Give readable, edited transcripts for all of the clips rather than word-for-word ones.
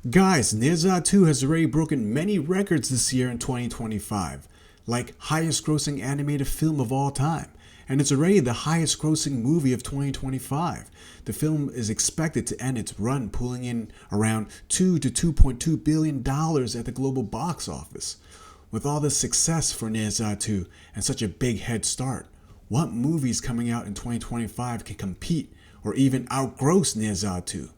Guys, Ne Zha 2 has already broken many records this year in 2025, like highest grossing animated film of all time, and it's already the highest grossing movie of 2025. The film is expected to end its run pulling in around $2 to $2.2 billion at the global box office. With all this success for Ne Zha 2 and such a big head start, what movies coming out in 2025 can compete or even outgross Ne Zha 2?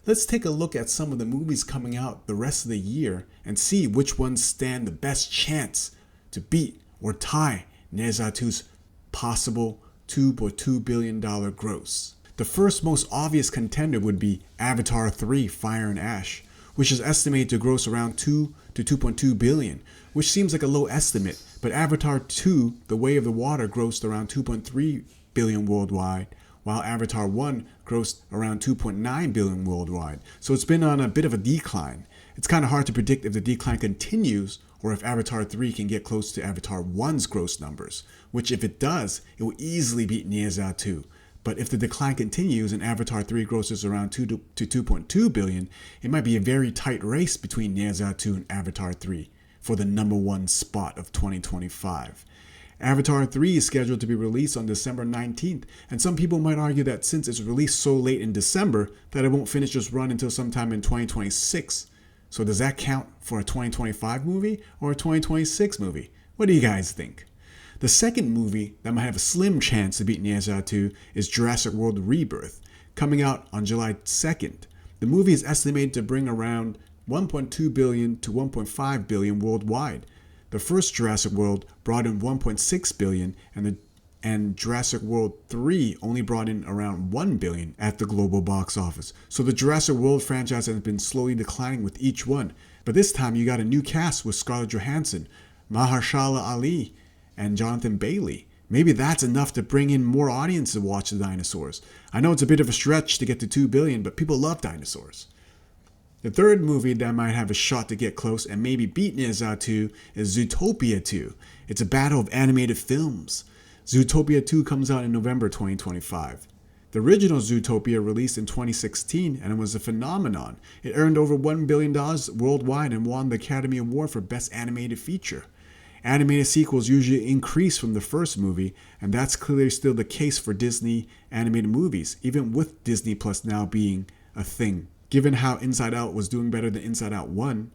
Let's take a look at some of the movies coming out the rest of the year and see which ones stand the best chance to beat or tie Ne Zha 2's possible $2.2 billion gross. The first most obvious contender would be Avatar 3 Fire and Ash, which is estimated to gross around 2 to 2.2 billion, which seems like a low estimate, but Avatar 2 The Way of the Water grossed around 2.3 billion worldwide, while Avatar 1 grossed around 2.9 billion worldwide. So it's been on a bit of a decline. It's kind of hard to predict if the decline continues or if Avatar 3 can get close to Avatar 1's gross numbers, which if it does, it will easily beat Ne Zha 2. But if the decline continues and Avatar 3 grosses around 2 to 2.2 billion, it might be a very tight race between Ne Zha 2 and Avatar 3 for the number one spot of 2025. Avatar 3 is scheduled to be released on December 19th, and some people might argue that since it's released so late in December, that it won't finish its run until sometime in 2026. So does that count for a 2025 movie or a 2026 movie? What do you guys think? The second movie that might have a slim chance to beat Ne Zha 2 is Jurassic World Rebirth, coming out on July 2nd. The movie is estimated to bring around 1.2 billion to 1.5 billion worldwide. The first Jurassic World brought in 1.6 billion and Jurassic World 3 only brought in around 1 billion at the global box office. So the Jurassic World franchise has been slowly declining with each one. But this time you got a new cast with Scarlett Johansson, Mahershala Ali, and Jonathan Bailey. Maybe that's enough to bring in more audience to watch the dinosaurs. I know it's a bit of a stretch to get to 2 billion, but people love dinosaurs. The third movie that might have a shot to get close and maybe beat Ne Zha 2 is Zootopia 2. It's a battle of animated films. Zootopia 2 comes out in November 2025. The original Zootopia released in 2016 and it was a phenomenon. It earned over $1 billion worldwide and won the Academy Award for Best Animated Feature. Animated sequels usually increase from the first movie, and that's clearly still the case for Disney animated movies, even with Disney Plus now being a thing. Given how Inside Out was doing better than Inside Out 1.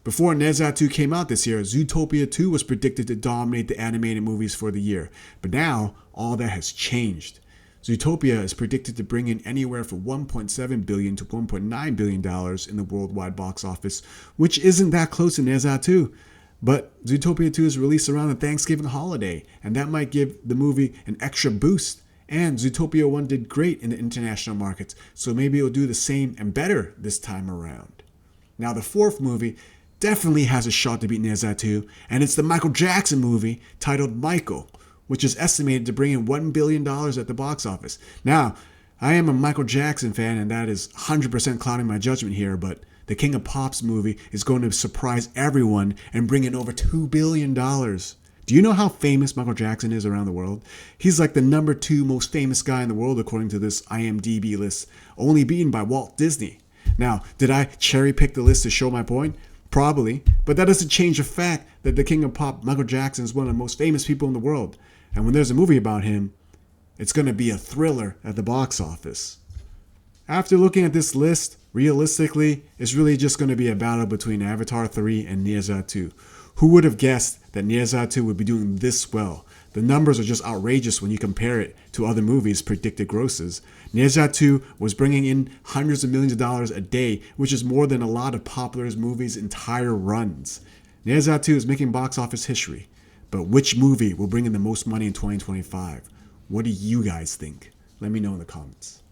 Before Ne Zha 2 came out this year, Zootopia 2 was predicted to dominate the animated movies for the year. But now, all that has changed. Zootopia is predicted to bring in anywhere from $1.7 billion to $1.9 billion in the worldwide box office, which isn't that close to Ne Zha 2. But Zootopia 2 is released around the Thanksgiving holiday, and that might give the movie an extra boost. And Zootopia 1 did great in the international markets, so maybe it'll do the same and better this time around. Now the fourth movie definitely has a shot to beat Ne Zha 2, and it's the Michael Jackson movie titled Michael, which is estimated to bring in $1 billion at the box office. Now, I am a Michael Jackson fan, and that is 100% clouding my judgment here, but the King of Pop's movie is going to surprise everyone and bring in over $2 billion. Do you know how famous Michael Jackson is around the world? He's like the number 2 most famous guy in the world according to this IMDb list, only beaten by Walt Disney. Now, did I cherry pick the list to show my point? Probably, but that doesn't change the fact that the King of Pop, Michael Jackson, is one of the most famous people in the world. And when there's a movie about him, it's going to be a thriller at the box office. After looking at this list, realistically, it's really just going to be a battle between Avatar 3 and Ne Zha 2. Who would have guessed that Ne Zha 2 would be doing this well? The numbers are just outrageous when you compare it to other movies' predicted grosses. Ne Zha 2 was bringing in hundreds of millions of dollars a day, which is more than a lot of popular movies' entire runs. Ne Zha 2 is making box office history. But which movie will bring in the most money in 2025? What do you guys think? Let me know in the comments.